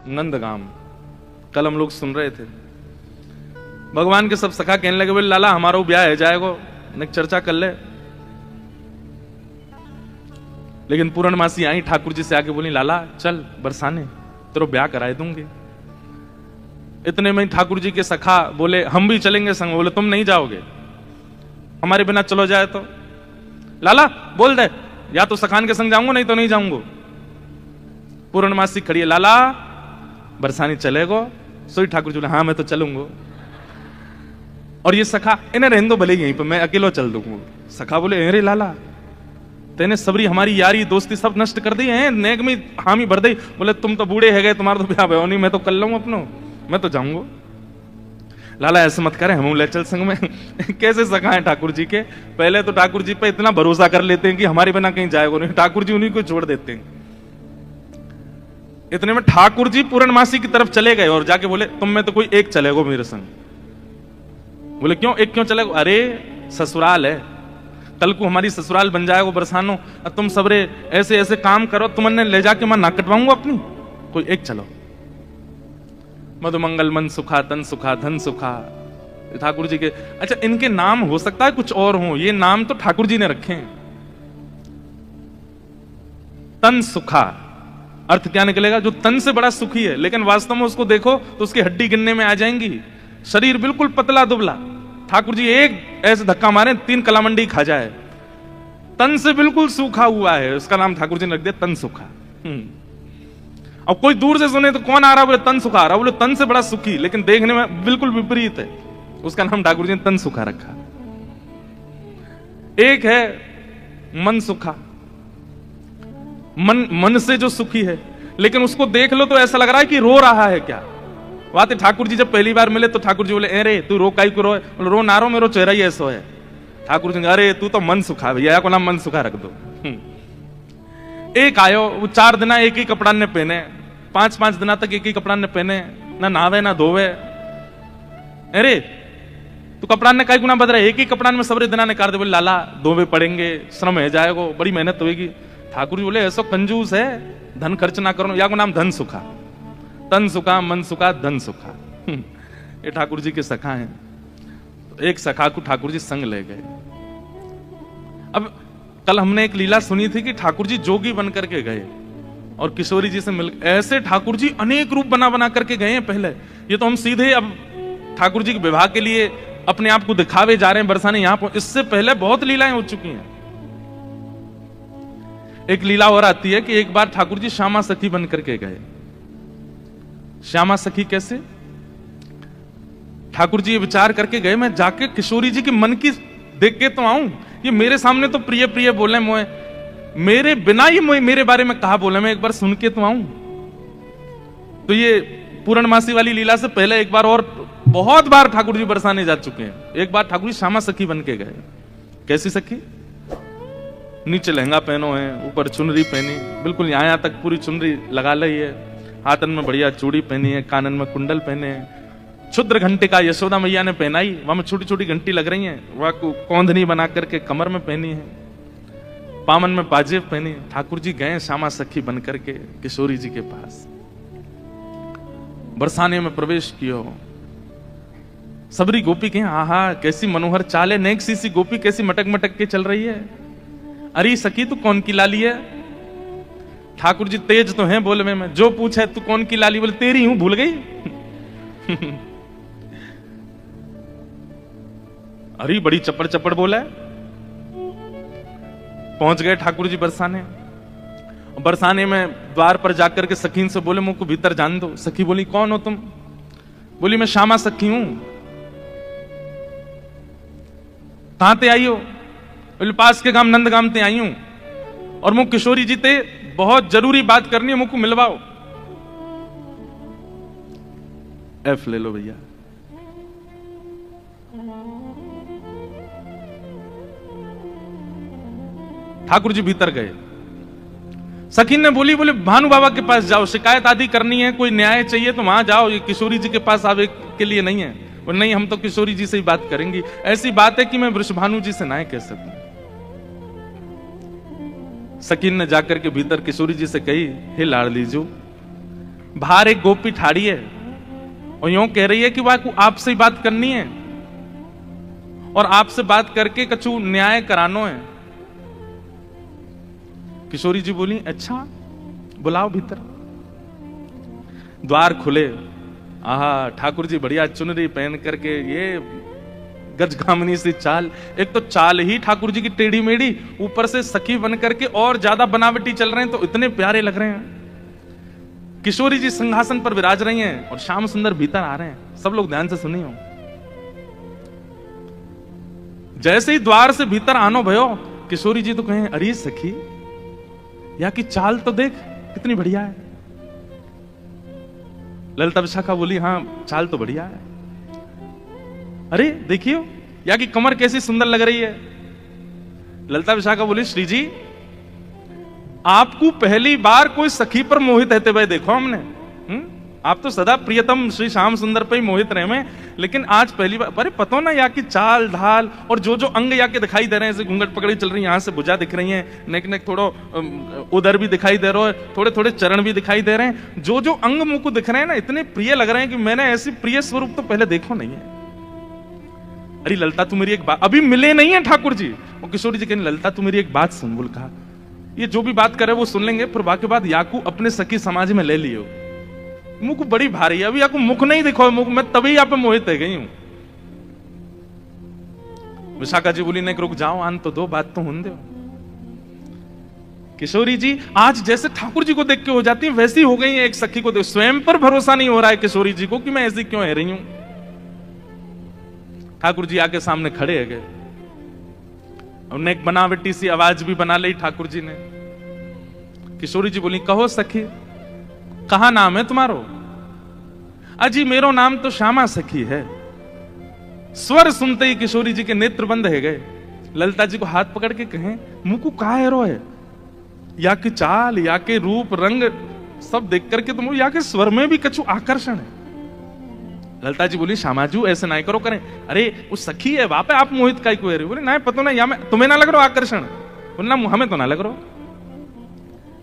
नंदगाम। कल हम लोग सुन रहे थे, भगवान के सब सखा कहने लगे बोले लाला हमारा ब्याह है जाएगो, चर्चा कर ले। लेकिन पूर्णमासी आई ठाकुर जी से आके बोली लाला चल बरसाने तेरो ब्याह कराए दूंगी। इतने में ठाकुर जी के सखा बोले हम भी चलेंगे संग। बोले तुम नहीं जाओगे, हमारे बिना चलो जाए तो। लाला बोल दे या तो सखान के संग जाऊंगा नहीं तो नहीं जाऊंगा। पूर्णमासी खड़ी है, लाला बरसानी चलेगो? सोई ठाकुर जी बोले हाँ मैं तो चलूंगा। और ये सखा इन्हें रहने दो भले यहीं पर, मैं अकेलो चल दूंगा। सखा बोले अरे लाला तेने सबरी हमारी यारी दोस्ती सब नष्ट कर दी है, नेक में हामी भर दी। बोले तुम तो बूढ़े है गए, तुम्हारा तो ब्याह भयो नहीं, मैं तो कर लूंगा अपनो, मैं तो जाऊंगा। लाला ऐसे मत करे, हम ले चल संग में। कैसे सखा है ठाकुर जी के, पहले तो ठाकुर जी पे इतना भरोसा कर लेते हैं कि हमारे बिना कहीं जाएगा नहीं, ठाकुर जी उन्हीं को छोड़ देते हैं। इतने में ठाकुर जी पूर्णमासी की तरफ चले गए और जाके बोले तुम में तो कोई एक चलेगो मेरे संग। बोले क्यों एक क्यों चलेगो? अरे ससुराल है, कल को हमारी ससुराल बन जाएगा बरसानो, तुम सबरे ऐसे ऐसे काम करो, तुमने ले जाके मैं ना कटवाऊंगा अपनी, कोई एक चलो। मधुमंगल मन सुखा तन सुखा धन सुखा ठाकुर जी के। अच्छा इनके नाम हो सकता है कुछ और हो, ये नाम तो ठाकुर जी ने रखे हैं। तन सुखा अर्थ क्या निकलेगा? जो तन से बड़ा सुखी है, लेकिन वास्तव में उसको देखो तो उसकी हड्डी गिनने में आ जाएंगी, शरीर बिल्कुल पतला दुबला। ठाकुर जी एक ऐसे धक्का मारे 3 कलामंडी खा जाए, तन से बिल्कुल सूखा हुआ है, उसका नाम ठाकुर जी ने रख दिया तन सुखा। अब कोई दूर से सुने तो कौन आ रहा? बोले तन सुखा आ रहा। बोले तन से बड़ा सुखी, लेकिन देखने में बिल्कुल विपरीत है, उसका नाम ठाकुर जी ने तन सुखा रखा। एक है मन सुखा, मन से जो सुखी है, लेकिन उसको देख लो तो ऐसा लग रहा है कि रो रहा है क्या। बात है ठाकुर जी जब पहली बार मिले तो ठाकुर जी बोले अरे तू रो काई को रो? बोले रो ना रो, मेरो चेहरा ही ऐसा है। ठाकुर जी अरे तू तो मन सुखा, भैया को नाम मन सुखा रख दो। एक आयो, वो 4 दिन एक ही कपड़ा ने पहने, 5-5 दिन तक एक ही कपड़ा ने पहने, ना नहावे ना धोवे। अरे तू कपड़ा ने काई गुना बदल रहा है, एक ही कपड़ा में सबरे दिना ने कर दे। बोले लाला धोवे पड़ेंगे, श्रम है जाएगा, बड़ी मेहनत होगी। ठाकुर जी बोले ऐसा कंजूस है, धन खर्च ना करो, या को नाम धन सुखा। तन सुखा मन सुखा धन सुखा। ये ठाकुर जी के सखा हैं। तो एक सखा को ठाकुर जी संग ले गए। अब कल हमने एक लीला सुनी थी कि ठाकुर जी जोगी बन करके गए और किशोरी जी से मिल, ऐसे ठाकुर जी अनेक रूप बना बना करके गए हैं पहले। ये तो हम सीधे अब ठाकुर जी के विवाह के लिए अपने आप को दिखावे जा रहे हैं बरसाने यहां पर। इससे पहले बहुत लीलाएं हो चुकी हैं। एक लीला और आती है कि एक बार ठाकुर जी श्यामा सखी बन करके गए। श्यामा सखी कैसे? ठाकुर जी ये विचार करके गए मैं जाके किशोरी जी के मन की देख के तो आऊं, ये मेरे सामने तो प्रिय प्रिय बोले, मोए मेरे बिना ही मेरे बारे में कहा बोले, मैं एक बार सुन के तो आऊं। तो ये पूर्णमासी वाली लीला से पहले एक बार और बहुत बार ठाकुर जी बरसाने जा चुके हैं। एक बार ठाकुर जी श्यामा सखी बन के गए। कैसी सखी? नीचे लहंगा पहनो है, ऊपर चुनरी पहनी, बिल्कुल यहां तक पूरी चुनरी लगा ली है, हाथन में बढ़िया चूड़ी पहनी है, कानन में कुंडल पहने हैं, क्षुद्र घंटे का यशोदा मैया ने पहनाई, वहां में छोटी छोटी घंटी लग रही हैं, वह कौंधनी बना करके कमर में पहनी है, पामन में पाजेब पहनी। ठाकुर जी गए श्यामा सखी बन करके किशोरी जी के पास, बरसाने में प्रवेश किया। सबरी गोपी कहें आहा कैसी मनोहर चाल है, नेक सी गोपी कैसी मटक मटक के चल रही है। अरे सखी तू कौन की लाली है? ठाकुर जी तेज तो हैं बोलने में, जो पूछे तू कौन की लाली? बोले तेरी हूं, भूल गई। अरे बड़ी चपड़ चपड़ बोला है। पहुंच गए ठाकुर जी बरसाने। बरसाने में द्वार पर जाकर के सखीन से बोले मुझको भीतर जान दो। सखी बोली कौन हो तुम? बोली मैं श्यामा सखी हूं। कहां ते आई हो? बोले पास के गांव नंदगाम ते आई हूं और मुझ किशोरी जी ते बहुत जरूरी बात करनी है, मुझको मिलवाओ। एफ ले लो भैया। ठाकुर जी भीतर गए। सखीन ने बोली बोले भानु बाबा के पास जाओ, शिकायत आदि करनी है, कोई न्याय चाहिए तो वहां जाओ, ये किशोरी जी के पास आवे के लिए नहीं है। और नहीं हम तो किशोरी जी से ही बात करेंगी, ऐसी बात है कि मैं वृषभानु जी से ना कह सकूं। सकीन ने जाकर के भीतर किशोरी जी से कही हे लाडली जो बाहर एक गोपी ठाड़ी है और यूं कह रही है कि वह आपसे ही बात करनी है और आपसे बात करके कछु न्याय करानो है। किशोरी जी बोली, अच्छा बुलाओ भीतर। द्वार खुले। आहा, ठाकुर जी बढ़िया चुनरी पहन करके, ये गजगामिनी सी चाल। एक तो चाल ही ठाकुर जी की टेढ़ी मेढ़ी, ऊपर से सखी बन करके और ज्यादा बनावटी चल रहे हैं तो इतने प्यारे लग रहे हैं। किशोरी जी सिंहासन पर विराज रही हैं और श्याम सुंदर भीतर आ रहे हैं। सब लोग ध्यान से सुनिए। जैसे ही द्वार से भीतर आनो भयो, किशोरी जी तो कहें, अरे सखी, या की चाल तो देख कितनी बढ़िया है। ललिता विशाखा बोली, हाँ चाल तो बढ़िया है। अरे देखियो, या की कमर कैसी सुंदर लग रही है। ललिता विशाखा बोली, श्री जी, आपको पहली बार कोई सखी पर मोहित रहते हुए देखो हमने। आप तो सदा प्रियतम श्री श्याम सुंदर पे ही मोहित रहे में, लेकिन आज पहली बार। अरे पता ना, या की चाल ढाल और जो जो अंग या के दिखाई दे रहे हैं, जैसे घूंघट पकड़ी चल रही है, यहां से भुजा दिख रही है, नेक नेक थोड़ा उधर भी दिखाई दे रहा है, थोड़े थोड़े चरण भी दिखाई दे रहे हैं, जो जो अंग मुंह को दिख रहे हैं ना, इतने प्रिय लग रहे हैं कि मैंने ऐसी प्रिय स्वरूप तो पहले देखो नहीं है। अरे ललिता, तू मेरी एक बात, अभी मिले नहीं है ठाकुर जी। और किशोरी जी कहने, ललिता तू मेरी एक बात सुन। बोल, कहा, ये जो भी बात करे वो सुन लेंगे, फिर बाकी बात याकू अपने सखी समाज में ले लियो। मुख को बड़ी भारी है, अभी आपको मुख नहीं दिखो, मुख में तभी यहाँ पे मोहित है गई हूं। विशाखा जी बोली, नहीं रुक जाओ, आन तो दो, बात तो होने दो। किशोरी जी आज जैसे ठाकुर जी को देख के हो जाती है, वैसी हो गई है एक सखी को देख। स्वयं पर भरोसा नहीं हो रहा है किशोरी जी को कि मैं ऐसी क्यों है रही हूं। ठाकुर जी आके सामने खड़े है गए, उन्हें एक बनावटी सी आवाज भी बना ली ठाकुर जी ने। किशोरी जी बोली, कहो सखी, कहा नाम है तुम्हारो? अजी मेरो नाम तो श्यामा सखी है। स्वर सुनते ही किशोरी जी के नेत्र बंद है गए। ललिता जी को हाथ पकड़ के कहें, मुंह को कहा है रो है, या के चाल, या के रूप रंग सब देख करके तुम, या के स्वर में भी कछु आकर्षण है। ललिता जी बोली, श्यामाजू ऐसे ना करो करें। अरे वो सखी है, वहां पे आप मोहित का ही बोले, ना पता ना, या मैं तुम्हें ना लग रहा आकर्षण, बोलना हमें तो ना लग रहा।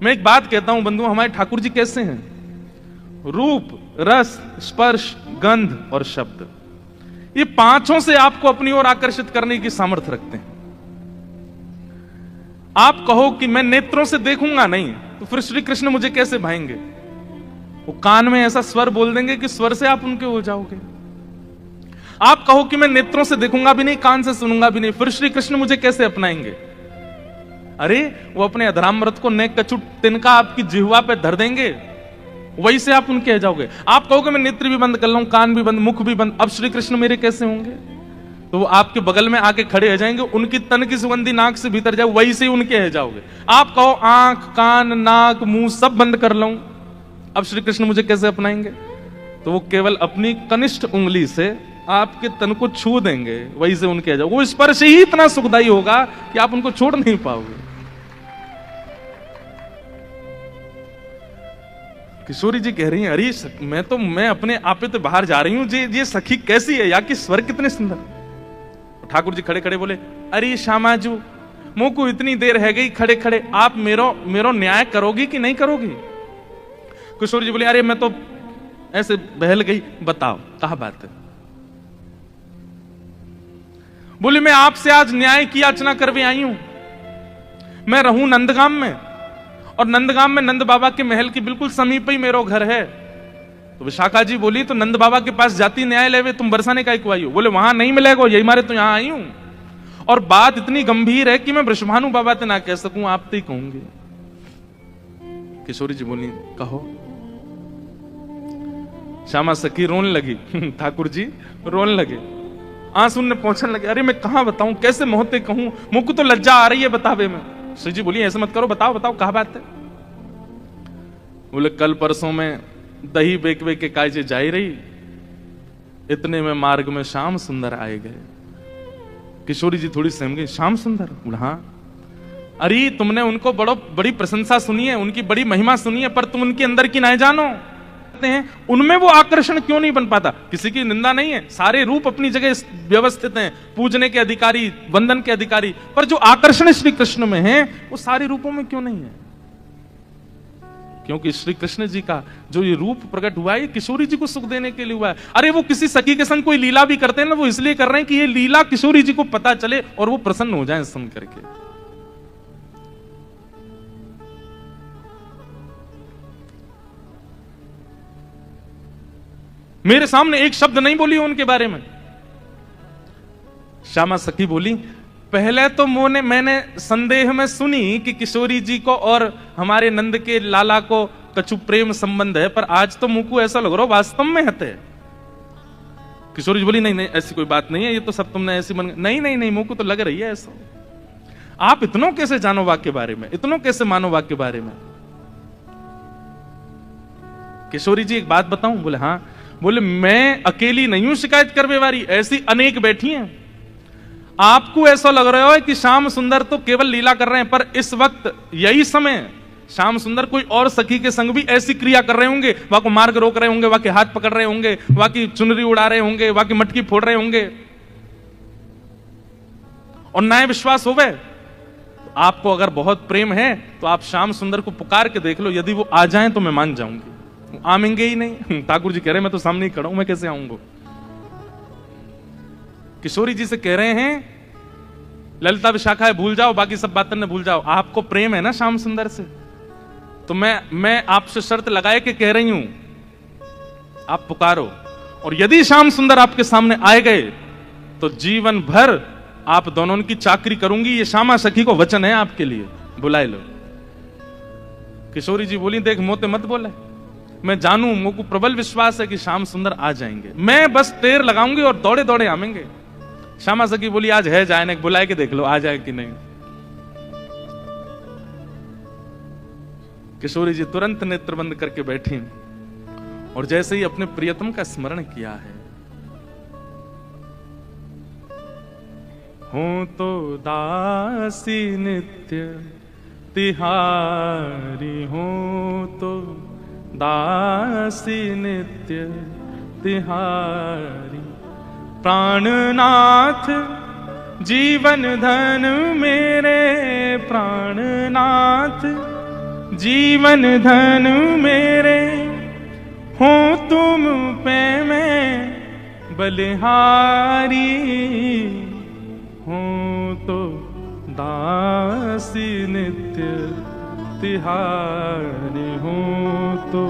मैं एक बात कहता हूं बंधु, हमारे ठाकुर जी कैसे हैं? रूप, रस, स्पर्श, गंध और शब्द, ये पांचों से आपको अपनी ओर आकर्षित करने की सामर्थ्य रखते हैं। आप कहो कि मैं नेत्रों से देखूंगा नहीं, तो फिर श्री कृष्ण मुझे कैसे भाएंगे? वो कान में ऐसा स्वर बोल देंगे कि स्वर से आप उनके हो जाओगे। आप कहो कि मैं नेत्रों से देखूंगा भी नहीं, कान से सुनूंगा भी नहीं, फिर श्री कृष्ण मुझे कैसे अपनाएंगे? अरे वो अपने अधरामृत को नेक कछु तिनका आपकी जिह्वा पे धर देंगे, वही से आप उनके हो जाओगे। आप कहोगे मैं नेत्र भी बंद कर लूं, कान भी बंद, मुख भी बंद, अब श्री कृष्ण मेरे कैसे होंगे? तो वो आपके बगल में आके खड़े हो जाएंगे, उनकी तन की सुगंधी नाक से भीतर जाए, वही से उनके हो जाओगे। आप कहो आंख, कान, नाक, मुंह सब बंद कर लूं, अब श्री कृष्ण मुझे कैसे अपनाएंगे? तो वो केवल अपनी कनिष्ठ उंगली से आपके तन को छू देंगे, वही से उनके हो जाओगे। वो स्पर्श ही इतना सुखदायी होगा कि आप उनको छोड़ नहीं पाओगे। किशोरी जी कह रही हैं, अरे मैं अपने आप पे तो बाहर जा रही हूं, ये सखी कैसी है, या कि स्वर कितने सुंदर। ठाकुर जी खड़े खड़े बोले, अरे श्यामाजू, मुंह को इतनी देर है गई खड़े खड़े, आप मेरो न्याय करोगी कि नहीं करोगी? किशोरी जी बोले, अरे मैं तो ऐसे बहल गई, बताओ कहा बात है? बोले, मैं आपसे आज न्याय की याचना करके आई हूं। मैं रहूं नंदगाम में, और नंदगाम में नंद बाबा के महल के बिल्कुल समीप ही मेरा घर है। तो विशाखा जी बोली, तो नंद बाबा के पास जाती न्याय लेवे, तुम बरसाने का आई हो? बोले, वहां नहीं मिलेगा, यही मारे तो यहां आई हूं। और बात इतनी गंभीर है कि मैं वृषभानु बाबा से ना कह सकूं, आप तो ही कहूंगी। किशोरी जी बोली, कहो। श्यामा सखी रोने लगी, ठाकुर जी रोने लगे, आंसू ने पहुंचने लगे। अरे मैं कहां बताऊं, कैसे मोहते कहूं, मुझ को तो लज्जा आ रही है बतावे में। श्री जी बोली, ऐसे मत करो, बताओ बताओ कहा बात है? बोले, कल परसों में दही बेकवे के कायजे जाई रही, इतने में मार्ग में श्याम सुंदर आए गए। किशोरी जी थोड़ी सहम गई, श्याम सुंदर? बोला, हाँ। अरे तुमने उनको बड़ी प्रशंसा सुनी है, उनकी बड़ी महिमा सुनी है, पर तुम उनके अंदर की नहीं जानो हैं, उनमें वो आकर्षण क्यों नहीं बन पाता? किसी की निंदा नहीं है, सारे रूप अपनी जगह व्यवस्थित हैं, पूजने के अधिकारी, वंदन के अधिकारी, पर जो आकर्षण श्री कृष्ण में है वो सारे रूपों में क्यों नहीं है? क्योंकि श्री कृष्ण जी का जो ये रूप प्रकट हुआ है ये किशोरी जी को सुख देने के लिए हुआ है। अरे वो किसी सखी के संग कोई लीला भी करते हैं ना, वो इसलिए कर रहे हैं कि ये लीला किशोरी जी को पता चले और वो प्रसन्न हो जाएं सुन करके। मेरे सामने एक शब्द नहीं बोली उनके बारे में। श्यामा सखी बोली, पहले तो मैंने संदेह में सुनी कि किशोरी जी को और हमारे नंद के लाला को कछु प्रेम संबंध है, पर आज तो मुंह को ऐसा लग रहा हो वास्तव में हते। किशोरी जी बोली, नहीं नहीं ऐसी कोई बात नहीं है, ये तो सब तुमने ऐसी मन। नहीं नहीं नहीं, मुंह को तो लग रही है ऐसा। आप इतनों कैसे जानो वाक्य के बारे में, इतनों कैसे मानो वाक्य के बारे में। किशोरी जी एक बात बताऊं? बोले हाँ। बोले मैं अकेली नहीं हूं शिकायत करने वाली, ऐसी अनेक बैठी हैं। आपको ऐसा लग रहा है कि श्याम सुंदर तो केवल लीला कर रहे हैं, पर इस वक्त यही समय श्याम सुंदर कोई और सखी के संग भी ऐसी क्रिया कर रहे होंगे। वहां को मार्ग रोक रहे होंगे, वहां के हाथ पकड़ रहे होंगे, वहां की चुनरी उड़ा रहे होंगे, वहां की मटकी फोड़ रहे होंगे। और न्याय विश्वास हो गए, आपको अगर बहुत प्रेम है तो आप श्याम सुंदर को पुकार के देख लो, यदि वो आ जाएं तो मैं मान जाऊंगी। आएंगे ही नहीं। ठाकुर जी कह रहे हैं मैं तो सामने ही खड़ा हूं, मैं कैसे आऊंगा। किशोरी जी से कह रहे हैं ललिता विशाखा है भूल जाओ, बाकी सब बातें न भूल जाओ। आपको प्रेम है ना श्याम सुंदर से, तो मैं आपसे शर्त लगाए के कह रही हूं, आप पुकारो। और यदि श्याम सुंदर आपके सामने आए गए तो जीवन भर आप दोनों की चाकरी करूंगी। ये श्यामा सखी को वचन है आपके लिए, बुलाए लो। किशोरी जी बोली, देख मोते मत बोले, मैं जानू, मुझको प्रबल विश्वास है कि श्याम सुंदर आ जाएंगे। मैं बस टेर लगाऊंगी और दौड़े दौड़े आवेंगे। श्यामा सखी बोली, आज है जाने, बुलाए के देख लो आ जाए कि नहीं। किशोरी जी तुरंत नेत्र बंद करके बैठी और जैसे ही अपने प्रियतम का स्मरण किया है, हो तो दासी नित्य तिहारी, हो तो दासी नित्य तिहारी। प्राणनाथ जीवन धन मेरे, प्राणनाथ जीवन धन मेरे, हो तुम पे मैं बलिहारी, हो तो दासी नित्य तिहारी, हो तो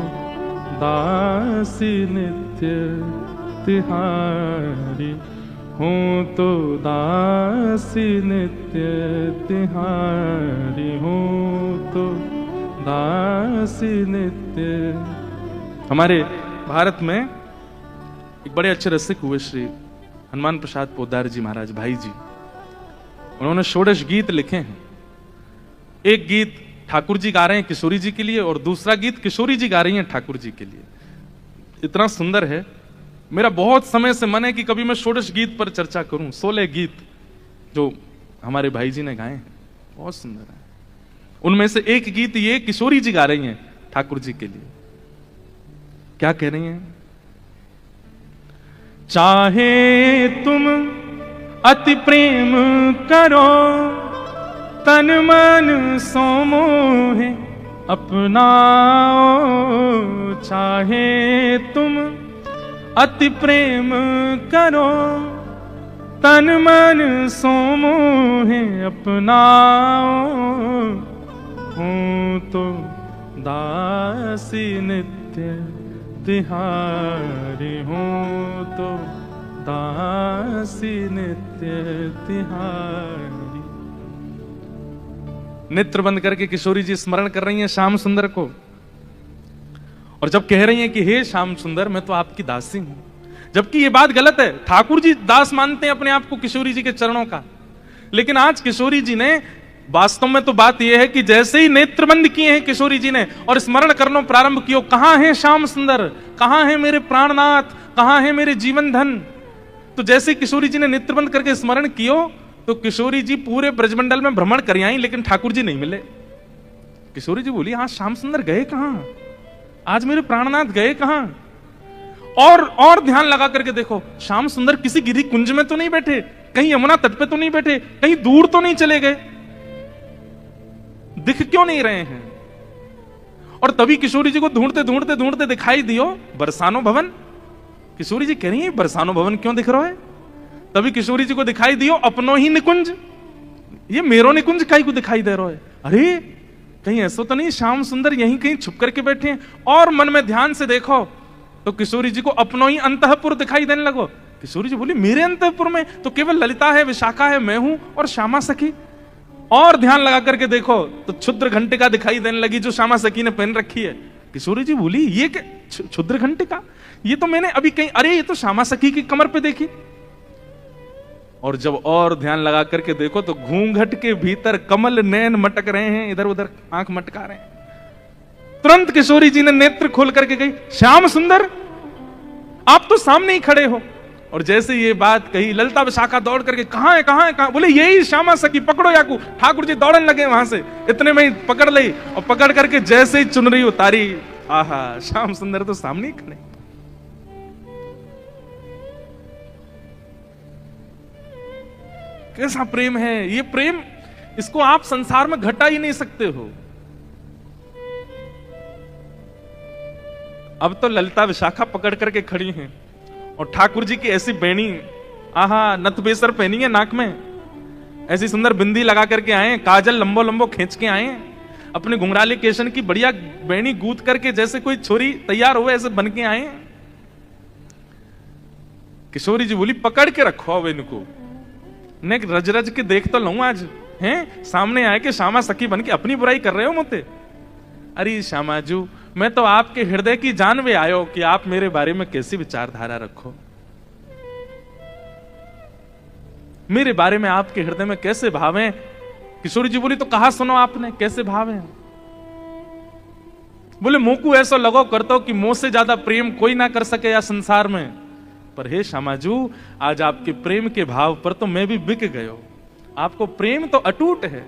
दासी नित्य तिहारी, हो तो दासी नित्य तिहारी, हो तो दासी नित्य। हमारे भारत में एक बड़े अच्छे रसिक हुए श्री हनुमान प्रसाद पोद्दार जी महाराज भाई जी। उन्होंने षोडश गीत लिखे हैं। एक गीत ठाकुर जी गा रहे हैं किशोरी जी के लिए और दूसरा गीत किशोरी जी गा रही हैं ठाकुर जी के लिए। इतना सुंदर है, मेरा बहुत समय से मन है कि कभी मैं षोडश गीत पर चर्चा करूं। 16 गीत जो हमारे भाई जी ने गाए हैं बहुत सुंदर है। उनमें से एक गीत ये किशोरी जी गा रही हैं ठाकुर जी के लिए। क्या कह रही हैं? चाहे तुम अति प्रेम करो, तन मन सो मोहे अपनाओ। चाहे तुम अति प्रेम करो, तन मन सो मोहे अपनाओ। हूँ तो दासी नित्य तिहारी, हूँ तो दासी नित्य तिहारी। नेत्र बंद करके किशोरी जी स्मरण कर रही हैं श्याम सुंदर को, और जब कह रही हैं कि हे श्याम सुंदर मैं तो आपकी दासी हूं, जबकि ये बात गलत है। ठाकुर जी दास मानते हैं अपने आप को किशोरी जी के चरणों का, लेकिन आज किशोरी जी ने वास्तव में तो बात यह है कि जैसे ही नेत्र बंद किए हैं किशोरी जी ने और स्मरण करना प्रारंभ किया, कहां है श्याम सुंदर, कहां है मेरे प्राणनाथ, कहां है मेरे जीवन धन। तो जैसे किशोरी जी ने नेत्र बंद करके स्मरण कियो तो किशोरी जी पूरे ब्रजमंडल में भ्रमण कर आई, लेकिन ठाकुर जी नहीं मिले। किशोरी जी बोली, हाँ श्याम सुंदर गए कहां, आज मेरे प्राणनाथ गए कहां। और ध्यान लगा करके देखो, श्याम सुंदर किसी गिरी कुंज में तो नहीं बैठे, कहीं यमुना तट पे तो नहीं बैठे, कहीं दूर तो नहीं चले गए, दिख क्यों नहीं रहे हैं। और तभी किशोरी जी को ढूंढते ढूंढते ढूंढते दिखाई दियो बरसानो भवन। किशोरी जी कह रही है बरसानो भवन क्यों दिख रहा है? तभी किशोरी जी को दिखाई दियो अपनो ही निकुंज, ये मेरो निकुंज कहीं को दिखाई दे रहा है। अरे कहीं ऐसा तो नहीं श्याम सुंदर यहीं कहीं छुप करके बैठे हैं? और मन में ध्यान से देखो तो किशोरी जी को अपनो ही अंतःपुर दिखाई देने लगो। किशोरी जी बोली मेरे अंतःपुर में तो केवल ललिता है, विशाखा है, मैं हूं और श्यामा सखी। और ध्यान लगा करके देखो तो क्षुद्र घंटिका दिखाई देने लगी जो श्यामा सखी ने पहन रखी है। किशोरी जी बोली ये क्षुद्र घंटिका, ये तो मैंने अभी कहीं, अरे ये तो श्यामा सखी की कमर पे देखी। और जब और ध्यान लगा करके देखो तो घूंघट के भीतर कमल नैन मटक रहे हैं, इधर उधर आंख मटका रहे हैं। तुरंत किशोरी जी ने नेत्र खोल करके कही श्याम सुंदर आप तो सामने ही खड़े हो। और जैसे ये बात कही ललिता विशाखा दौड़ करके कहां है कहां है कहां, बोले यही श्यामा सखी, पकड़ो याकू। ठाकुर जी दौड़ने लगे वहां से, इतने में ही पकड़ ली और पकड़ करके जैसे ही चुनरी उतारी, आहा श्याम सुंदर तो सामने ही खड़े। कैसा प्रेम है ये प्रेम, इसको आप संसार में घटा ही नहीं सकते हो। अब तो ललिता विशाखा पकड़ करके खड़ी हैं और ठाकुर जी की ऐसी बेणी, आहा नथबेसर पहनी है नाक में, ऐसी सुंदर बिंदी लगा करके आए, काजल लंबो लंबो खींच के आए, अपने घुंघराले केशन की बढ़िया बेणी गूंथ करके जैसे कोई छोरी तैयार हुए ऐसे बन के आए। किशोरी जी बोली पकड़ के रखो अब इनको, ने रज रज के देख तो लूं आज, हैं सामने आए के श्यामा सखी बन के अपनी बुराई कर रहे हो मुझे। अरे श्यामाजू मैं तो आपके हृदय की जान में आयो कि आप मेरे बारे में कैसी विचारधारा रखो, मेरे बारे में आपके हृदय में कैसे भाव हैं। किशोरी जी बोली तो कहा सुनो आपने कैसे भाव हैं? बोले मुंह को ऐसा लगो करतो कि मुंह से ज्यादा प्रेम कोई ना कर सके या संसार में, पर हे श्यामाजू आज आपके प्रेम के भाव पर तो मैं भी बिक गयो। आपको प्रेम तो अटूट है।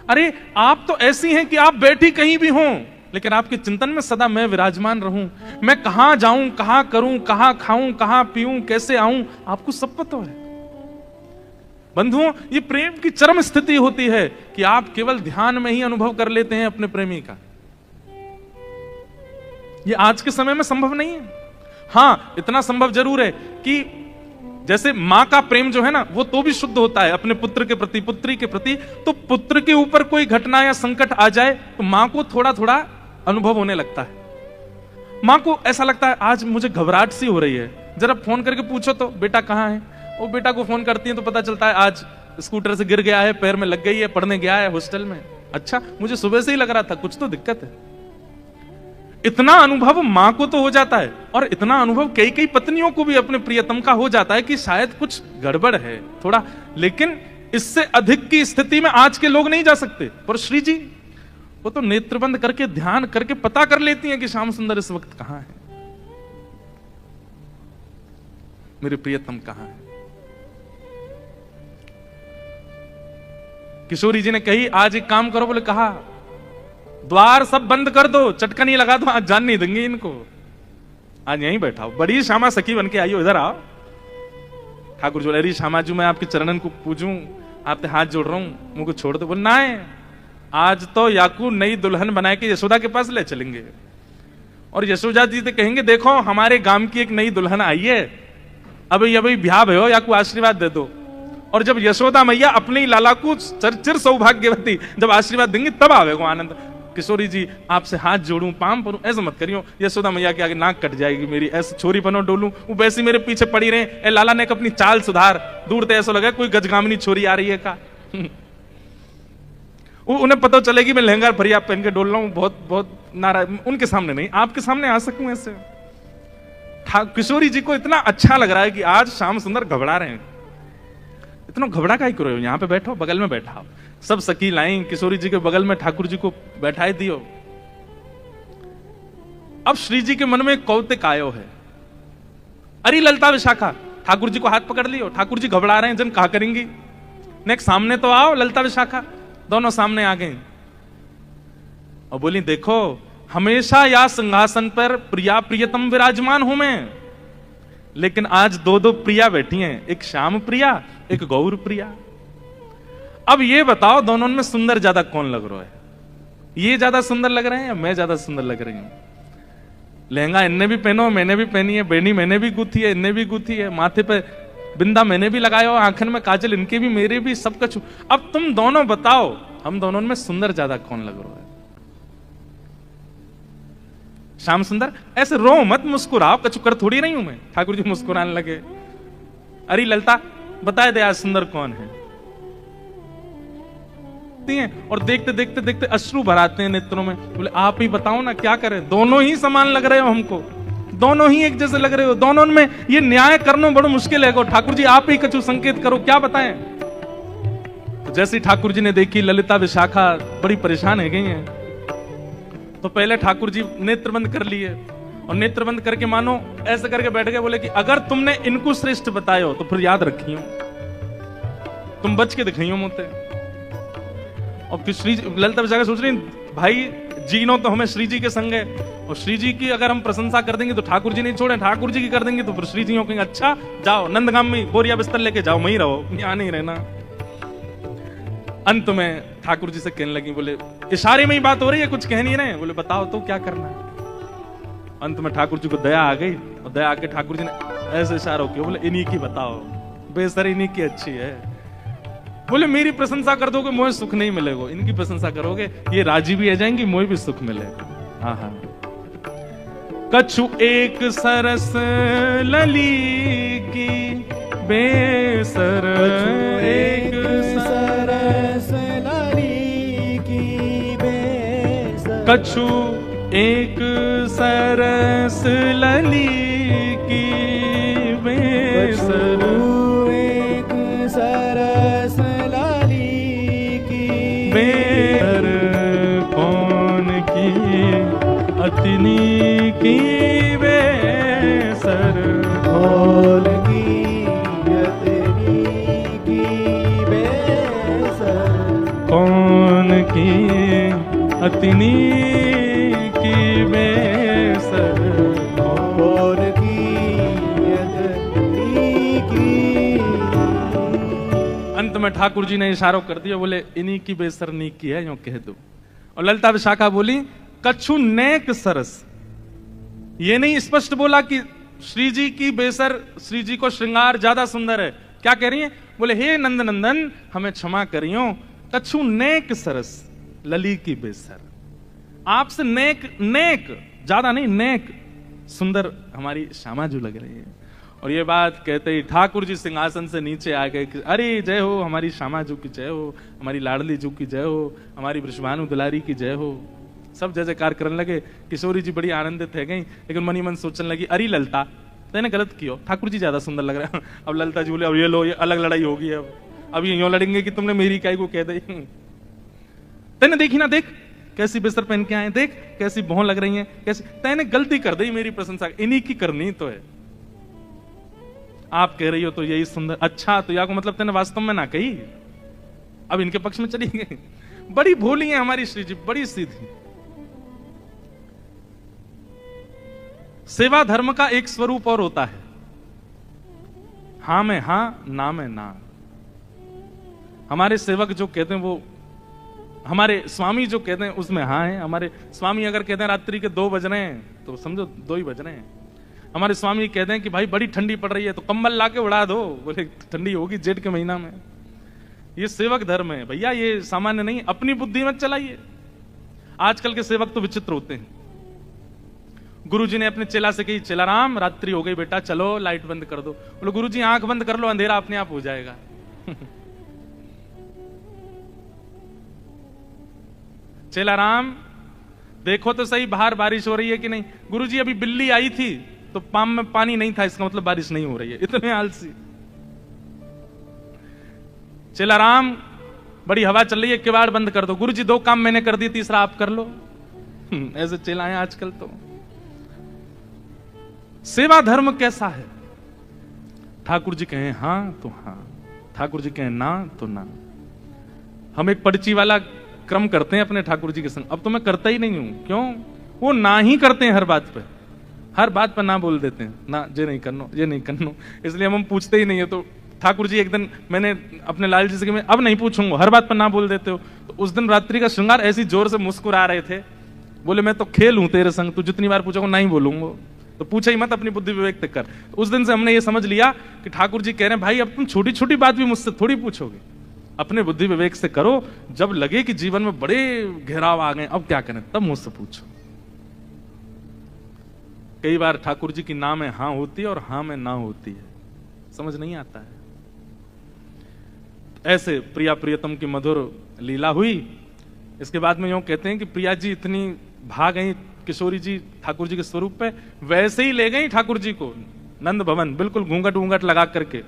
अरे आप तो ऐसी हैं कि आप बैठी कहीं भी हों लेकिन आपके चिंतन में सदा मैं विराजमान रहूं। मैं कहां जाऊं, कहां करूं, कहां खाऊं, कहां पीऊं, कैसे आऊं, आपको सब पता है। बंधुओं ये प्रेम की चरम स्थिति होती है कि आप केवल ध्यान में ही अनुभव कर लेते हैं अपने प्रेमी का। ये आज के समय में संभव नहीं है। हां इतना संभव जरूर है कि जैसे मां का प्रेम जो है ना वो तो भी शुद्ध होता है अपने पुत्र के प्रति, पुत्री के प्रति। तो पुत्र के ऊपर कोई घटना या संकट आ जाए तो मां को थोड़ा थोड़ा अनुभव होने लगता है। मां को ऐसा लगता है आज मुझे घबराहट सी हो रही है, जरा फोन करके पूछो तो बेटा कहां है। वो बेटा को फोन करती है तो पता चलता है आज स्कूटर से गिर गया है, पैर में लग गई है, पढ़ने गया है हॉस्टल में। अच्छा मुझे सुबह से ही लग रहा था कुछ तो दिक्कत है। इतना अनुभव मां को तो हो जाता है और इतना अनुभव कई कई पत्नियों को भी अपने प्रियतम का हो जाता है कि शायद कुछ गड़बड़ है थोड़ा, लेकिन इससे अधिक की स्थिति में आज के लोग नहीं जा सकते। पर श्री जी वो तो नेत्र बंद करके ध्यान करके पता कर लेती हैं कि श्याम सुंदर इस वक्त कहां है, मेरे प्रियतम कहां है। किशोरी जी ने कही आज एक काम करो, बोले कहा द्वार सब बंद कर दो, चटकनी लगा दो, आज जान नहीं देंगे इनको, आज यहीं बैठाओ। बड़ी श्यामा सखी बन के आई हो, इधर आओ। ठाकुर जी बोले श्यामा जी मैं आपके चरणन को पूजूं, आपसे हाथ जोड़ रहा हूं, मुझको छोड़ दो। बोल ना है आज तो याकू नई दुल्हन बना के यशोदा के पास ले चलेंगे और यशोदा जी से कहेंगे देखो हमारे गांव की एक नई दुल्हन आई है, अभी ब्याह भयो, याकू आशीर्वाद दे दो। और जब यशोदा मैया अपने लाला को चिर सौभाग्यवती जब आशीर्वाद देंगी तब आवेगो आनंद। किशोरी जी आपसे हाथ जोड़ूं, पाम परूं, ऐसा मत करियो, यशोदा मैया के आगे नाक कट जाएगी मेरी, ऐसे छोरी बनो डोलूं, वो वैसी मेरे पीछे पड़ी रहे। ए लाला ने अपनी चाल सुधार, दूर से ऐसा लगा कोई गजगामिनी छोरी आ रही है का। उन्हें पता चलेगी मैं लहंगा भरिया पहन के डोल रहा हूं, बहुत बहुत नाराज, उनके सामने नहीं, आपके सामने आ सकूं ऐसे। किशोरी जी को इतना अच्छा लग रहा है कि आज श्याम सुंदर घबरा रहे हैं। इतना घबरा का ही करो, यहां पे बैठो, बगल में बैठा। सब सखी लाई किशोरी जी के बगल में, ठाकुर जी को बैठाए दियो। अब श्री जी के मन में कौतिक आयो है, अरे ललिता विशाखा, ठाकुर जी को हाथ पकड़ लियो, ठाकुर जी घबरा रहे हैं, जन कहा करेंगी। नेक्स्ट सामने तो आओ, ललिता विशाखा दोनों सामने आ गए और बोली देखो हमेशा या सिंहासन पर प्रिया प्रियतम विराजमान हूं मैं, लेकिन आज दो दो प्रिया बैठी हैं, एक श्याम प्रिया एक गौर प्रिया। अब ये बताओ दोनों में सुंदर ज्यादा कौन लग रहा है? ये ज्यादा सुंदर लग रहे हैं या मैं ज्यादा सुंदर लग रही हूं? लहंगा इनने भी पहनो, मैंने भी पहनी है, बेनी मैंने भी गुथी है, इनने भी गुथी है, माथे पे बिंदा मैंने भी लगाया हो, आंखन में काजल इनके भी, मेरे भी, सब कुछ। अब तुम दोनों बताओ, हम दोनों में सुंदर ज्यादा कौन लग रहा है? श्याम सुंदर, ऐसे रो मत, मुस्कुराओ, कचुकर थोड़ी नहीं हूं मैं। ठाकुर जी मुस्कुराने लगे। अरे ललता, बताए दे आज सुंदर कौन है? और देखते देखते देखते अश्रु भराते हैं नेत्रों में। बोले आप ही बताओ ना, क्या करें? दोनों ही समान लग रहे हो हमको, दोनों ही एक जैसे लग रहे हो, दोनों में ये न्याय करना बड़ा मुश्किल है। ठाकुर जी आप ही कछु संकेत करो, क्या बताएं? तो जैसे ठाकुर जी ने देखी ललिता विशाखा बड़ी परेशान है गई हैं, तो पहले ठाकुर जी नेत्र बंद कर लिए, और नेत्र बंद करके मानो ऐसे करके बैठ गए। बोले कि अगर तुमने इनको श्रेष्ठ बतायो तो फिर याद रखियो, तुम बच के दिखाइयो मोते। और फिर श्री ललिता विशाखा सोच रही भाई जीनो तो हमें श्री जी के संग है, और श्री जी की अगर हम प्रशंसा कर देंगे तो ठाकुर जी नहीं छोड़े, ठाकुर जी की कर देंगे तो फिर श्री जी कहेंगे अच्छा जाओ नंदगाम में बोरिया बिस्तर लेके जाओ, वहीं रहो, यहां नहीं रहना। अंत में ठाकुर जी से कहने लगी, बोले इशारे में ही बात हो रही है, कुछ कह नहीं रहे। बोले बताओ तो क्या करना है? अंत में ठाकुर जी को दया आ गई, और दया आके ठाकुर जी ने ऐसे इशारा किया, बोले इन्हीं की बताओ, बेसर इन्हीं की अच्छी है। बोले मेरी प्रशंसा कर दोगे मुझे सुख नहीं मिलेगा, इनकी प्रशंसा करोगे ये राजी भी आ जाएंगी, मुझे भी सुख मिलेगा। हाँ, कछु एक सरस लली की बेसर, एक सरस लली की बेसर, कछु एक सरस लली की बेसर, एक सरस लली की बेसर, कौन की अतिनी की बेसर, कौन की अतिनी की बेसर, कौन की अतिनी की बेसर, कौन की अतिनी की। अंत में ठाकुर जी ने इशारा कर दिया, बोले इन्हीं की बेसर नी की है, यूं कह दो। और ललिता विशाखा बोली कछु नेक सरस, ये नहीं स्पष्ट बोला कि श्री जी की बेसर, श्री जी को श्रृंगार ज्यादा सुंदर है। क्या कह रही है? बोले हे नंद नंदन हमें क्षमा करियो, कछु नेक सरस लली की बेसर, आपसे नेक, नेक ज्यादा नहीं, नेक सुंदर हमारी श्यामा जी लग रही है। और ये बात कहते ही ठाकुर जी सिंहासन से नीचे आ गए कि अरे जय हो हमारी श्यामा जी की जय हो, हमारी लाडली जी की जय हो, हमारी वृषभानु दुलारी की जय हो। सब जय जयकार करने लगे। किशोरी जी बड़ी आनंदित है गई, लेकिन मनी मन सोचने लगी अरे ललता तेने गलत किया, ठाकुर जी ज्यादा सुंदर लग रहे हैं। अब ललता जी बोले अब ये लो, ये अलग लड़ाई होगी, अब ये यूं लड़ेंगे कि तुमने मेरी काय को कह दी। तेने देखी ना, देख कैसी बेसर पहन के आए, देख कैसी भौं लग रही है, कैसी, तेने गलती कर दी मेरी प्रशंसा, इन्हीं की करनी तो है। आप कह रही हो तो यही सुंदर, अच्छा तो या को मतलब तेने वास्तव में ना कही, अब इनके पक्ष में चली गई। बड़ी भोली है हमारी श्री जी, बड़ी सीधी। सेवा धर्म का एक स्वरूप और होता है, हां में हां, ना में ना। हमारे सेवक जो कहते हैं वो, हमारे स्वामी जो कहते हैं उसमें हाँ है। हमारे स्वामी अगर कहते हैं रात्रि के 2 बज रहे हैं तो समझो 2 ही बज रहे हैं। हमारे स्वामी कहते हैं कि भाई बड़ी ठंडी पड़ रही है तो कंबल लाके उड़ा दो, बोले ठंडी होगी जेठ के महीना में। ये सेवक धर्म है भैया, ये सामान्य नहीं। अपनी बुद्धि मत चलाइए। आजकल के सेवक तो विचित्र होते हैं। गुरुजी ने अपने चेला से कही, चेला राम रात्रि हो गई बेटा, चलो लाइट बंद कर दो। बोले गुरुजी आंख बंद कर लो, अंधेरा अपने आप हो जाएगा। चेला राम देखो तो सही बाहर बारिश हो रही है कि नहीं। गुरुजी अभी बिल्ली आई थी तो पाम में पानी नहीं था, इसका मतलब बारिश नहीं हो रही है। इतने आलसी। चेला राम बड़ी हवा चल रही है, किवाड़ बंद कर दो। गुरुजी 2 काम मैंने कर दिए, तीसरा आप कर लो। ऐसे चेला है आजकल तो। सेवा धर्म कैसा है? ठाकुर जी कहें हां तो हां, ठाकुर जी कहें ना तो ना। हम एक पर्ची वाला क्रम करते हैं अपने ठाकुर जी के संग। अब तो मैं करता ही नहीं हूं। क्यों? वो ना ही करते हैं हर बात पे, हर बात पर ना बोल देते हैं, ना ये नहीं करनो, ये नहीं करनो। इसलिए हम पूछते ही नहीं है। तो ठाकुर जी एक दिन मैंने अपने लाल जी से कि मैं अब नहीं पूछूंगा, हर बात पर ना बोल देते हो। तो उस दिन रात्रि का श्रृंगार ऐसी जोर से मुस्कुरा रहे थे, बोले मैं तो खेल हूं तेरे संग, तू जितनी बार पूछोगे नहीं बोलूंगा, तो पूछे ही मत, अपनी बुद्धि विवेक तक कर। तो उस दिन से हमने ये समझ लिया कि ठाकुर जी कह रहे हैं भाई अब तुम छोटी छोटी बात भी मुझसे थोड़ी पूछोगे, अपने बुद्धि विवेक से करो, जब लगे कि जीवन में बड़े घेराव आ गए अब क्या करें तब मुझसे पूछो। कई बार ठाकुर जी की ना में हां होती है और हां में ना होती है, समझ नहीं आता है। ऐसे प्रिया प्रियतम की मधुर लीला हुई। इसके बाद में यूं कहते हैं कि प्रिया जी इतनी भाग गई किशोरी जी ठाकुर जी के स्वरूप पे, वैसे ही ले गई ठाकुर जी को नंद भवन, बिल्कुल घूंघट वूंघट लगा करके।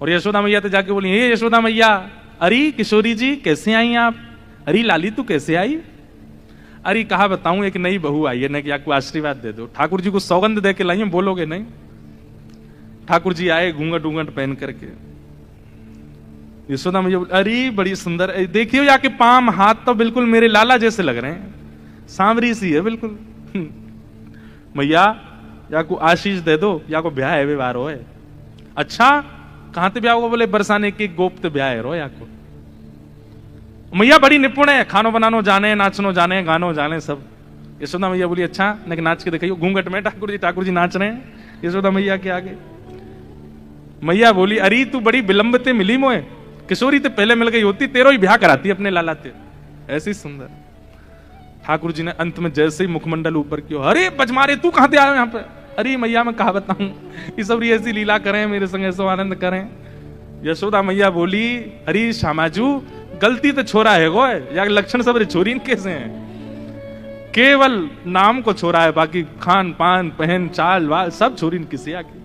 और यशोदा मैया तो जाके बोली, हे यशोदा मैया, अरे किशोरी जी कैसे आई आप? अरे लाली तू कैसे आई? अरे कहा बताऊं, एक नई बहू आई है, कि आपको आशीर्वाद दे दो। ठाकुर जी को सौगंध दे के लाई, बोलोगे नहीं? ठाकुर जी आए घूंघट वूंघट पहन करके। यशोदा मैया, अरे बड़ी सुंदर, देखियो या के पाम हाथ तो बिल्कुल मेरे लाला जैसे लग रहे हैं, सांवरी सी है बिल्कुल। मैया या को आशीष दे दो, या को ब्याह है व्यवहार हो है। अच्छा कहां ते ब्याह होगा? बोले बरसाने के गोप ते ब्याह है रो या को। मैया बड़ी निपुण है, खानो बनानो जाने, नाचनो जाने, गानो जाने सब। यशोदा मैया बोली अच्छा लेकिन नाच के दिखाइयो। घूंघट में ठाकुर जी नाच रहे हैं यशोदा मैया के आगे। मैया बोली, अरे तू बड़ी विलंब ते मिली मोए, किशोरी ते पहले मिल गई होती, तेरो ही ब्याह कराती अपने लाला ते। ऐसी सुंदर। ठाकुर जी ने अंत में जैसे ही मुखमंडल ऊपर किया, अरे बजमारे तू कहां से आए यहाँ पे? अरे मैया मैं कहा बताऊं, ये सब ऐसी लीला करें मेरे संग, ऐसा आनंद करें। यशोदा मैया बोली, अरे श्यामाजू गलती तो छोरा है गो, या लक्षण सब छोरी कैसे हैं? केवल नाम को छोरा है, बाकी खान पान पहन चाल वाल सब छोरी किसी आके।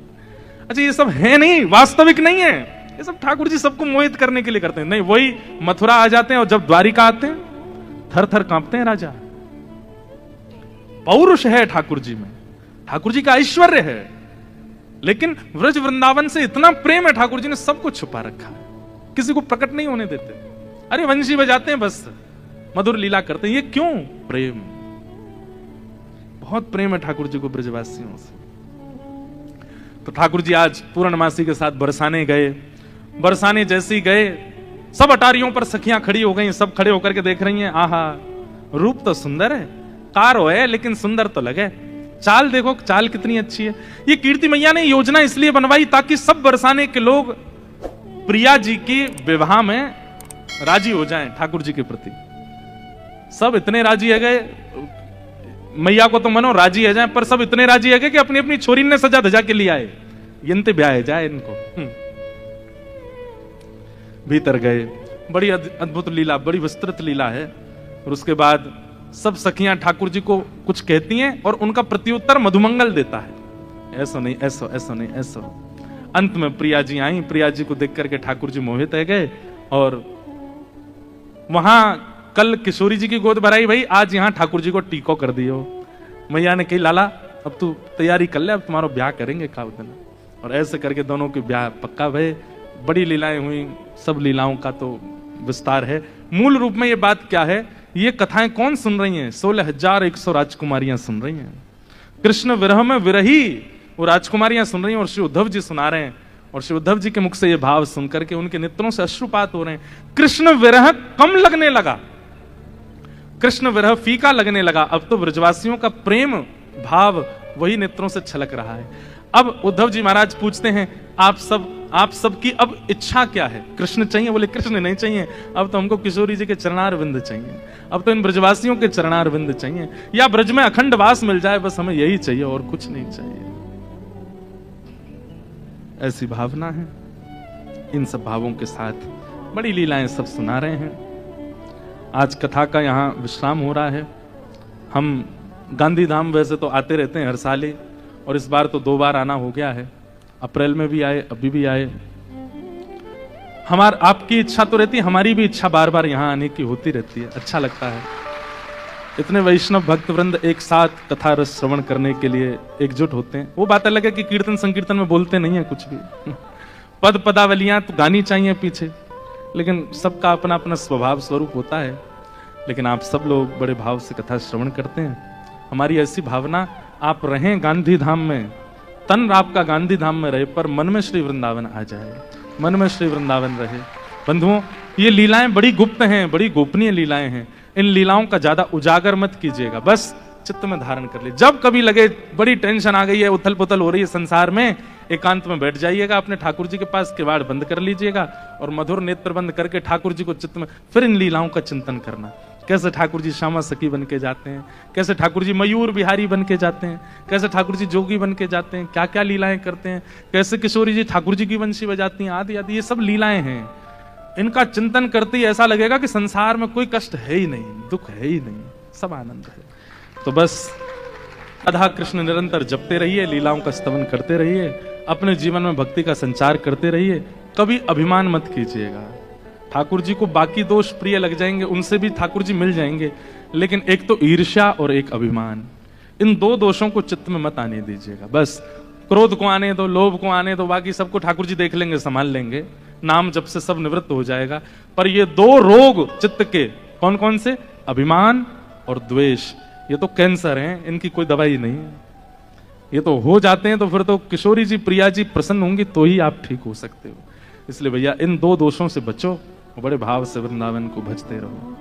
अच्छा ये सब है नहीं, वास्तविक नहीं है, ये सब ठाकुर जी सबको मोहित करने के लिए करते हैं। नहीं, वही मथुरा आ जाते हैं और जब द्वारिका आते हैं थर थर कांपते हैं राजा। पौरुष है ठाकुर जी में, ठाकुर जी का ऐश्वर्य है, लेकिन व्रज वृंदावन से इतना प्रेम है, ठाकुर जी ने सब कुछ छुपा रखा है, किसी को प्रकट नहीं होने देते। अरे वंशी बजाते हैं बस, मधुर लीला करते हैं, ये क्यों? प्रेम, बहुत प्रेम है ठाकुर जी को ब्रजवासियों से। तो ठाकुर जी आज पूर्णमासी के साथ बरसाने गए। बरसाने जैसे ही गए, सब अटारियों पर सखियां खड़ी हो गई, सब खड़े होकर के देख रही हैं, आहा रूप तो सुंदर है, कारो है लेकिन सुंदर तो लगे, चाल देखो चाल कितनी अच्छी है। ये कीर्ति मैया ने योजना इसलिए बनवाई ताकि सब बरसाने के लोग प्रिया जी की विवाह में राजी हो जाएं ठाकुर जी के प्रति। सब इतने राजी है गए, मैया को तो मनो राजी है जाए, पर सब इतने राजी है गए कि अपनी अपनी छोरी ने सजा धजा के लिया है, यंते ब्याह जाए इनको। भीतर गए, बड़ी अद्भुत लीला, बड़ी विस्तृत लीला है। और उसके बाद सब सखियां ठाकुर जी को कुछ कहती हैं और उनका प्रत्युत्तर मधुमंगल देता है, ऐसा नहीं ऐसा, ऐसा नहीं ऐसा। अंत में प्रिया जी आई, प्रिया जी को देख करके ठाकुर जी मोहित है गए। और वहां कल किशोरी जी की गोद भराई, भाई आज यहां ठाकुर जी को टीको कर दियो। मैया ने कही लाला अब तू तैयारी कर ले, अब तुम्हारा ब्याह करेंगे का दिन। और ऐसे करके दोनों के ब्याह पक्का भय। बड़ी लीलाएं हुई, सब लीलाओं का तो विस्तार है। मूल रूप में ये बात क्या है, ये कथाएं कौन सुन रही हैं? 16,100 राजकुमारियां सुन रही हैं। कृष्ण विरह में विरही वो राजकुमारियां सुन रही हैं और श्री उद्धव जी सुना रहे हैं। और श्री उद्धव जी के मुख से ये भाव सुनकर के उनके नेत्रों से अश्रुपात हो रहे हैं। कृष्ण विरह कम लगने लगा, कृष्ण विरह फीका लगने लगा। अब तो ब्रजवासियों का प्रेम भाव वही नेत्रों से छलक रहा है। अब उद्धव जी महाराज पूछते हैं, आप सबकी अब इच्छा क्या है? कृष्ण चाहिए? बोले कृष्ण नहीं चाहिए, अब तो हमको किशोरी जी के चरणार विंद चाहिए, अब तो इन ब्रजवासियों के चरणार विंद चाहिए, या ब्रज में अखंड वास मिल जाए, बस हमें यही चाहिए और कुछ नहीं चाहिए। ऐसी भावना है। इन सब भावों के साथ बड़ी लीलाएं सब सुना रहे हैं। आज कथा का यहाँ विश्राम हो रहा है। हम गांधी धाम वैसे तो आते रहते हैं हर साल ही, और इस बार तो 2 बार आना हो गया है। अप्रैल में भी आए, अभी भी आए। आपकी इच्छा तो रहती है, हमारी भी इच्छा बार बार यहाँ आने की होती रहती है। अच्छा लगता है, इतने वैष्णव भक्तवृंद एक साथ कथा रस श्रवण करने के लिए एकजुट होते हैं। वो बात अलग है कि कीर्तन संकीर्तन में बोलते नहीं है कुछ भी, पद पदावलियां तो गानी चाहिए पीछे, लेकिन सबका अपना अपना स्वभाव स्वरूप होता है। लेकिन आप सब लोग बड़े भाव से कथा श्रवण करते हैं। हमारी ऐसी भावना, आप रहें गांधी धाम में, तन आपका गांधी धाम में रहे पर मन में श्री वृंदावन आ जाए, मन में श्री वृंदावन रहे। बंधुओं, ये लीलाएं बड़ी गुप्त हैं, बड़ी गोपनीय लीलाएं हैं। इन लीलाओं का ज्यादा उजागर मत कीजिएगा, बस चित्त में धारण कर ले। जब कभी लगे बड़ी टेंशन आ गई है, उथल पुथल हो रही है संसार में, एकांत में बैठ जाइएगा अपने ठाकुर जी के पास, किवाड़ बंद कर लीजिएगा और मधुर नेत्र बंद करके ठाकुर जी को चित्त में फिर इन लीलाओं का चिंतन करना। कैसे ठाकुर जी श्यामा सखी बन के जाते हैं, कैसे ठाकुर जी मयूर बिहारी बन के जाते हैं, कैसे ठाकुर जी जोगी बन के जाते हैं, क्या क्या लीलाएं करते हैं, कैसे किशोरी जी ठाकुर जी की वंशी बजाती हैं, आदि आदि, ये सब लीलाएं हैं। इनका चिंतन करते ही ऐसा लगेगा कि संसार में कोई कष्ट है ही नहीं, दुख है ही नहीं, सब आनंद है। तो बस राधा कृष्ण निरंतर जपते रहिए, लीलाओं का स्तवन करते रहिए, अपने जीवन में भक्ति का संचार करते रहिए। कभी अभिमान मत कीजिएगा। ठाकुर जी को बाकी दोष प्रिय लग जाएंगे, उनसे भी ठाकुर जी मिल जाएंगे, लेकिन एक तो ईर्ष्या और एक अभिमान, इन दो दोषों को चित्त में मत आने दीजिएगा। बस क्रोध को आने दो, लोभ को आने दो, बाकी सबको ठाकुर जी देख लेंगे, संभाल लेंगे, नाम जब से सब निवृत्त हो जाएगा। पर ये दो रोग चित्त के कौन कौन से, अभिमान और द्वेष, ये तो कैंसर हैं, इनकी कोई दवाई नहीं है। ये तो हो जाते हैं तो फिर तो किशोरी जी प्रिया जी प्रसन्न होंगी तो ही आप ठीक हो सकते हो। इसलिए भैया इन दो दोषों से बचो, बड़े भाव से वृंदावन को भजते रहो।